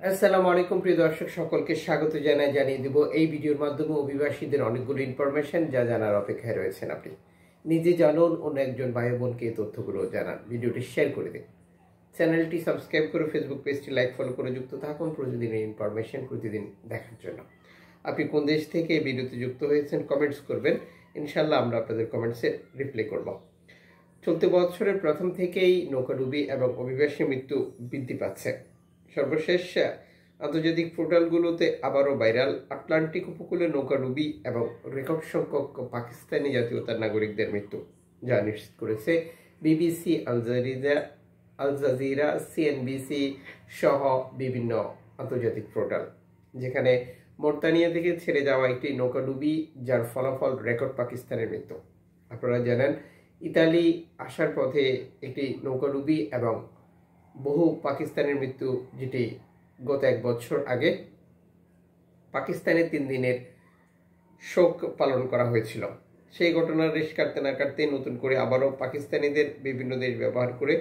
আসসালামু আলাইকুম প্রিয় দর্শক সকলকে স্বাগত জানিয়ে দেব এই ভিডিওর মাধ্যমে অভিবাসীদের অনেকগুলো ইনফরমেশন যা জানার অপেক্ষায় রয়েছেন। আপনি নিজে জানুন, অন্য একজন ভাই বোনকে এই তথ্যগুলো জানান, ভিডিওটি শেয়ার করে দিন, চ্যানেলটি সাবস্ক্রাইব করে ফেসবুক পেজটি লাইক ফলো করে যুক্ত থাকুন প্রতিদিনের ইনফরমেশন প্রতিদিন দেখার জন্য। আপনি কোন দেশ থেকে এই ভিডিওতে যুক্ত হয়েছেন কমেন্টস করবেন, ইনশাল্লাহ আমরা আপনাদের কমেন্টসে রিপ্লাই করব। চলতি বছরের প্রথম থেকেই নৌকাডুবি এবং অভিবাসী মৃত্যু বৃদ্ধি পাচ্ছে। সর্বশেষ আন্তর্জাতিক পোর্টালগুলোতে আবারও ভাইরাল আটলান্টিক উপকূলে নৌকাডুবি এবং রেকর্ড সংখ্যক পাকিস্তানি জাতীয়তার নাগরিকদের মৃত্যু, যা নিশ্চিত করেছে বিবিসি, আল জাজিরা, সিএনবিসি সহ বিভিন্ন আন্তর্জাতিক পোর্টাল, যেখানে মোরতানিয়া থেকে ছেড়ে যাওয়া একটি নৌকাডুবি যার ফলাফল রেকর্ড পাকিস্তানের মৃত্যু। আপনারা জানেন ইতালি আসার পথে একটি নৌকাডুবি এবং বহু পাকিস্তানের মৃত্যু, যেটি গত এক বছর আগে পাকিস্তানে 3 দিনের শোক পালন করা হয়েছিল। সেই ঘটনার রেশ কাটতে না কাটতে নতুন করে আবারও পাকিস্তানিদের বিভিন্ন দেশ ব্যবহার করে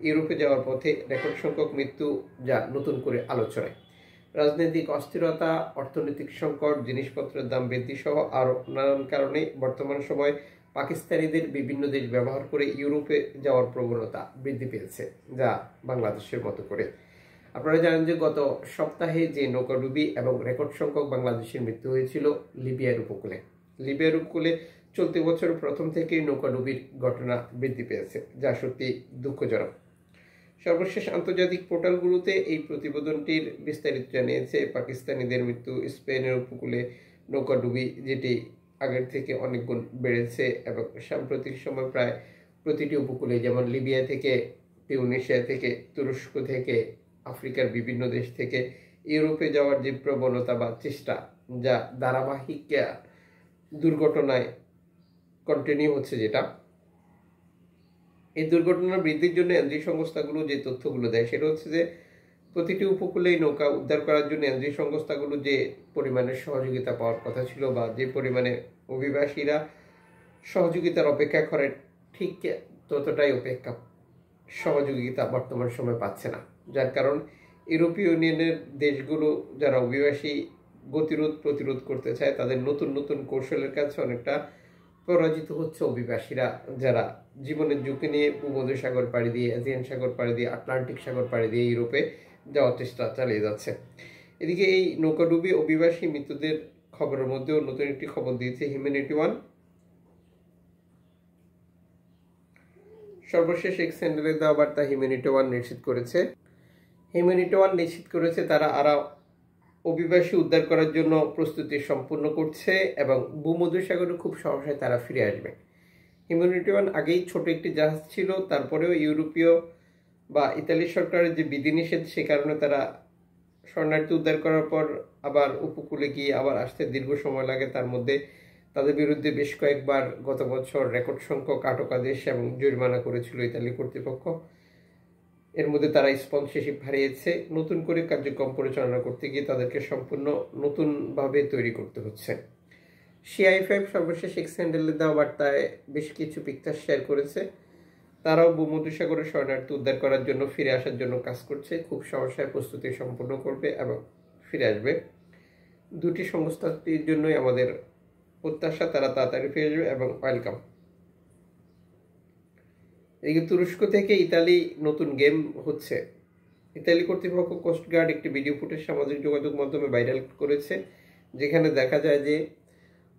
ইউরোপে যাওয়ার পথে রেকর্ড সংখ্যক মৃত্যু, যা নতুন করে আলোচনায়। রাজনৈতিক অস্থিরতা, অর্থনৈতিক সংকট, জিনিসপত্রের দাম বৃদ্ধি সহ আরও নানান কারণে বর্তমান সময়ে পাকিস্তানিদের বিভিন্ন দেশ ব্যবহার করে ইউরোপে যাওয়ার প্রবণতা বৃদ্ধি পেয়েছে, যা বাংলাদেশের মতো করে। আপনারা জানেন যে গত সপ্তাহে যে নৌকাডুবি এবং রেকর্ড সংখ্যক বাংলাদেশের মৃত্যু হয়েছিল লিবিয়ার উপকূলে। লিবিয়ার উপকূলে চলতি বছরের প্রথম থেকেই নৌকাডুবির ঘটনা বৃদ্ধি পেয়েছে, যা সত্যি দুঃখজনক। সর্বশেষ আন্তর্জাতিক পোর্টালগুলোতে এই প্রতিবেদনটির বিস্তারিত জানিয়েছে পাকিস্তানিদের মৃত্যু, স্পেনের উপকূলে নৌকাডুবি, যেটি আগের থেকে অনেক গুণ বেড়েছে এবং সাম্প্রতিক সময় প্রায় প্রতিটি উপকূলে, যেমন লিবিয়া থেকে, তিউনিসিয়া থেকে, তুরস্ক থেকে, আফ্রিকার বিভিন্ন দেশ থেকে ইউরোপে যাওয়ার যে প্রবণতা বা চেষ্টা, যা ধারাবাহিক দুর্ঘটনায় কন্টিনিউ হচ্ছে, যেটা এই দুর্ঘটনা বৃদ্ধির জন্য এনজিও সংস্থাগুলো যে তথ্যগুলো দেয় সেটা হচ্ছে যে প্রতিটি উপকূলেই নৌকা উদ্ধার করার জন্য এনজিও সংস্থাগুলো যে পরিমাণে সহযোগিতা পাওয়ার কথা ছিল বা যে পরিমাণে অভিবাসীরা সহযোগিতার অপেক্ষা করে, ঠিক ততটাই সহযোগিতা বর্তমান সময় পাচ্ছে না। যার কারণ ইউরোপীয় ইউনিয়নের দেশগুলো যারা অভিবাসী প্রতিরোধ করতে চায়, তাদের নতুন নতুন কৌশলের কাছে অনেকটা পরাজিত হচ্ছে অভিবাসীরা, যারা জীবনের ঝুঁকি নিয়ে ভূমধ্যসাগর পাড়ি দিয়ে, এজিয়ান সাগর পাড়ি দিয়ে, আটলান্টিক সাগর পাড়ি দিয়ে ইউরোপে যাওয়ার চেষ্টা চালিয়ে যাচ্ছে। এদিকে এই নৌকাডুবি অভিবাসী মৃত্যুদের খবরের মধ্যেও নতুন একটি খবর দিয়েছে হিউম্যানিটি ওয়ান। সর্বশেষ এক স্যান্ডেলে দেওয়া বার্তা হিউম্যানিটি ওয়ান নিশ্চিত করেছে তারা অভিবাসী উদ্ধার করার জন্য প্রস্তুতি সম্পূর্ণ করছে এবং ভূমধ্যসাগরে খুব সহসায় তারা ফিরে আসবে। হিউম্যানিটি ওয়ান আগেই ছোট একটি জাহাজ ছিল, তারপরেও ইউরোপীয় বা ইতালি সরকারের যে বিধিনিষেধ, সে কারণে তারা শরণার্থী উদ্ধার করার পর আবার উপকূলে গিয়ে আবার আসতে দীর্ঘ সময় লাগে। তার মধ্যে তাদের বিরুদ্ধে বেশ কয়েকবার গত বছর রেকর্ড সংখ্যক আটকাদেশ এবং জরিমানা করেছিল ইতালি কর্তৃপক্ষ। এর মধ্যে তারা স্পন্সরশিপ হারিয়েছে। নতুন করে কার্যক্রম পরিচালনা করতে গিয়ে তাদেরকে সম্পূর্ণ নতুনভাবে তৈরি করতে হচ্ছে। CI5 সর্বশেষ এক্স হ্যান্ডেলে দেওয়া বার্তায় বেশ কিছু পিকচার শেয়ার করেছে। তারাও ভূমধ্যসাগরে শরণার্থী উদ্ধার করার জন্য, ফিরে আসার জন্য কাজ করছে, খুব সহসায় প্রস্তুতি সম্পূর্ণ করবে এবং ফিরে আসবে। দুটি সংস্থাটির জন্যই আমাদের প্রত্যাশা তারা তাড়াতাড়ি ফিরে আসবে এবং ওয়েলকাম। এদিকে তুরস্ক থেকে ইতালি নতুন গেম হচ্ছে। ইতালি কর্তৃপক্ষ কোস্টগার্ড একটি ভিডিও ফুটেজ সামাজিক যোগাযোগ মাধ্যমে ভাইরাল করেছে, যেখানে দেখা যায় যে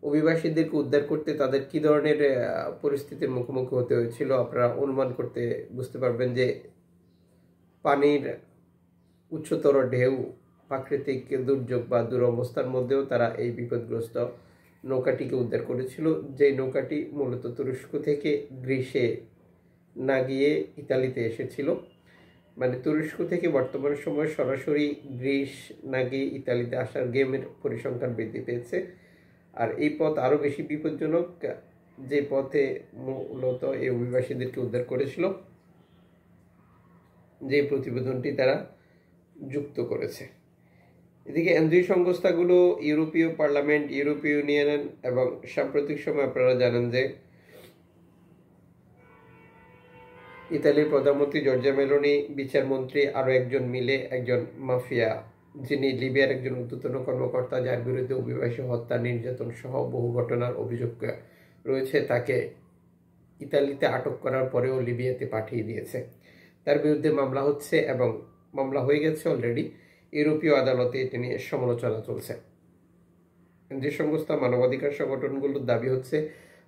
অভিবাসীদেরকে উদ্ধার করতে তাদের কি ধরনের পরিস্থিতির মুখোমুখি হতে হয়েছিল। আপনারা অনুমান করতে বুঝতে পারবেন যে পানির উচ্চতর ঢেউ, প্রাকৃতিক দুর্যোগ বা দুরবস্থার মধ্যেও তারা এই বিপদগ্রস্ত নৌকাটিকে উদ্ধার করেছিল, যে নৌকাটি মূলত তুরস্ক থেকে গ্রিসে না গিয়ে ইতালিতে এসেছিল। মানে তুরস্ক থেকে বর্তমান সময়ে সরাসরি গ্রিস না গিয়ে ইতালিতে আসার গেমের পরিসংখ্যান বৃদ্ধি পেয়েছে। আর এই পথ আরও বেশি বিপজ্জনক, যে পথে মূলত এই অভিবাসীদেরকে উদ্ধার করেছিল, যে প্রতিবেদনটি তারা যুক্ত করেছে। এদিকে এনজিও সংস্থাগুলো, ইউরোপীয় পার্লামেন্ট, ইউরোপীয় ইউনিয়ন এবং সাম্প্রতিক সময় আপনারা জানেন যে ইতালির প্রধানমন্ত্রী জর্জিয়া মেলোনি, বিচারমন্ত্রী আরও একজন মিলে একজন মাফিয়া যিনি লিবিয়ার একজন ঊর্ধ্বতন কর্মকর্তা, যার বিরুদ্ধে অভিবাসী হত্যা, নির্যাতন সহ বহু ঘটনার অভিযোগ রয়েছে, তাকে ইতালিতে আটক করার পরেও লিবিয়াতে পাঠিয়ে দিয়েছে। তার বিরুদ্ধে মামলা হচ্ছে এবং মামলা হয়ে গেছে অলরেডি। ইউরোপীয় আদালতে এটি নিয়ে সমালোচনা চলছে। যে সমস্ত মানবাধিকার সংগঠনগুলোর দাবি হচ্ছে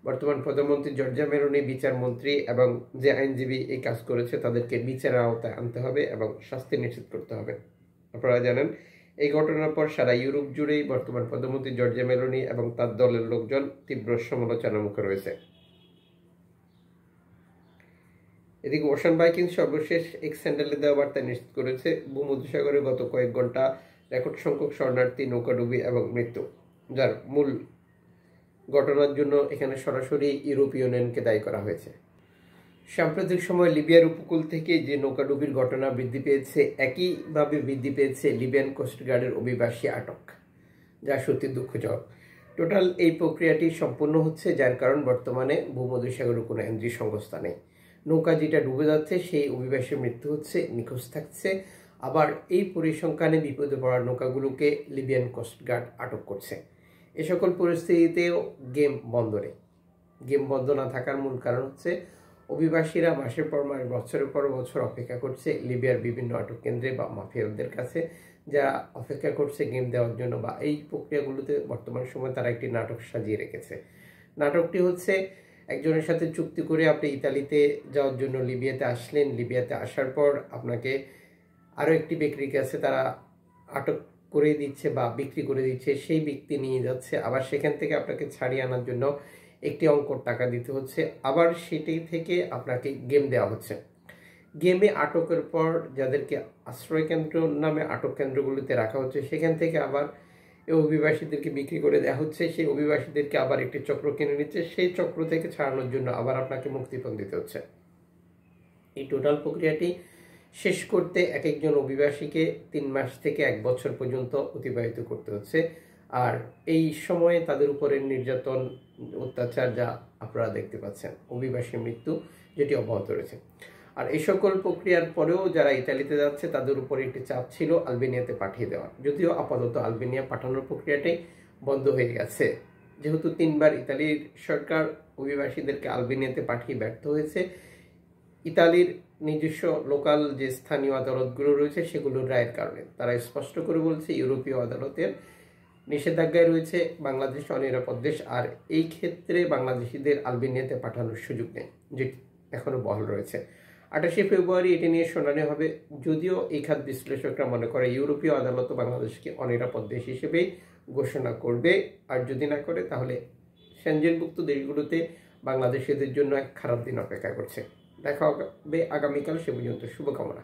বর্তমান প্রধানমন্ত্রী জর্জিয়া মেলোনি, বিচারমন্ত্রী এবং যে আইনজীবী এই কাজ করেছে তাদেরকে বিচারের আওতায় আনতে হবে এবং শাস্তি নিশ্চিত করতে হবে। আপনারা জানেন এই ঘটনার পর সারা ইউরোপ জুড়েই বর্তমান প্রধানমন্ত্রী জর্জিয়া মেলোনি এবং তার দলের লোকজন তীব্র সমালোচনার মুখে রয়েছে। এদিকে ওশান ভাইকিংস সর্বশেষ এক্স হ্যান্ডেলে দেওয়া বার্তায় নিশ্চিত করেছে ভূমধ্যসাগরে গত কয়েক ঘন্টা রেকর্ড সংখ্যক শরণার্থী, নৌকাডুবি এবং মৃত্যু, যার মূল ঘটনার জন্য এখানে সরাসরি ইউরোপীয় ইউনিয়নকে দায়ী করা হয়েছে। সাম্প্রতিক সময় লিবিয়ার উপকূল থেকে যে নৌকাডুবির ঘটনা বৃদ্ধি পেয়েছে, একইভাবে বৃদ্ধি পেয়েছে লিবিয়ান কোস্টগার্ডের অভিবাসী আটক, যা সত্যি দুঃখজনক। টোটাল এই প্রক্রিয়াটি সম্পূর্ণ হচ্ছে, যার কারণ বর্তমানে ভূমধ্যসাগরে কোনো এনজি সংস্থা নেই। নৌকা যেটা ডুবে যাচ্ছে সেই অভিবাসীর মৃত্যু হচ্ছে, নিখোঁজ থাকছে। আবার এই পরিসংখ্যানে বিপদে পড়া নৌকাগুলোকে লিবিয়ান কোস্টগার্ড আটক করছে। এ সকল পরিস্থিতিতেও গেম বন্ধ নেই। গেম বন্ধ না থাকার মূল কারণ হচ্ছে অভিবাসীরা মাসের পর মাস, বছরের পর বছর অপেক্ষা করছে লিবিয়ার বিভিন্ন আটক কেন্দ্রে বা মাফিয়াদের কাছে, যারা অপেক্ষা করছে গেম দেওয়ার জন্য, বা এই প্রক্রিয়াগুলোতে বর্তমান সময় তারা একটি নাটক সাজিয়ে রেখেছে। নাটকটি হচ্ছে একজনের সাথে চুক্তি করে আপনি ইতালিতে যাওয়ার জন্য লিবিয়াতে আসলেন, লিবিয়াতে আসার পর আপনাকে আরও একটি ব্যক্তির কাছে তারা আটক করে দিচ্ছে বা বিক্রি করে দিচ্ছে, সেই ব্যক্তি নিয়ে যাচ্ছে, আবার সেখান থেকে আপনাকে ছাড়িয়ে আনার জন্য একটি অঙ্ক টাকা দিতে হচ্ছে, আবার সেটি থেকে আপনাকে গেম দেওয়া হচ্ছে। গেমে আটকের পর যাদেরকে আশ্রয় কেন্দ্র নামে আটক কেন্দ্রগুলিতে রাখা হচ্ছে, সেখান থেকে আবার এই অভিবাসীদেরকে বিক্রি করে দেওয়া হচ্ছে, সেই অভিবাসীদেরকে আবার একটি চক্র কিনে নিচ্ছে, সেই চক্র থেকে ছাড়ানোর জন্য আবার আপনাকে মুক্তিপণ দিতে হচ্ছে। এই টোটাল প্রক্রিয়াটি শেষ করতে এক একজন অভিবাসীকে 3 মাস থেকে 1 বছর পর্যন্ত অতিবাহিত করতে হচ্ছে। আর এই সময়ে তাদের উপরে নির্যাতন, অত্যাচার যা আপনারা দেখতে পাচ্ছেন, অভিবাসীর মৃত্যু যেটি অব্যাহত রয়েছে। আর এই সকল প্রক্রিয়ার পরেও যারা ইতালিতে যাচ্ছে তাদের উপরে একটি চাপ ছিল আলবেনিয়াতে পাঠিয়ে দেওয়া, যদিও আপাতত আলবেনিয়া পাঠানোর প্রক্রিয়াটাই বন্ধ হয়ে গেছে, যেহেতু 3 বার ইতালির সরকার অভিবাসীদেরকে আলবেনিয়াতে পাঠিয়ে ব্যর্থ হয়েছে। ইতালির নিজস্ব লোকাল যে স্থানীয় আদালতগুলো রয়েছে সেগুলোর রায়ের কারণে তারা স্পষ্ট করে বলছে ইউরোপীয় আদালতের নিষেধাজ্ঞায় রয়েছে বাংলাদেশ অনিরাপদ দেশ, আর এই ক্ষেত্রে বাংলাদেশিদের আলবেনিয়াতে পাঠানোর সুযোগ নেই, যেটি এখনো বহাল রয়েছে। 28শে ফেব্রুয়ারি এটি নিয়ে শুনানি হবে, যদিও এই খাত বিশ্লেষকরা মনে করে ইউরোপীয় আদালত বাংলাদেশকে অনিরাপদ দেশ হিসেবেই ঘোষণা করবে, আর যদি না করে তাহলে সেনজেনভুক্ত দেশগুলোতে বাংলাদেশিদের জন্য এক খারাপ দিন অপেক্ষা করছে। দেখা হবে আগামীকাল, সে পর্যন্ত শুভকামনা।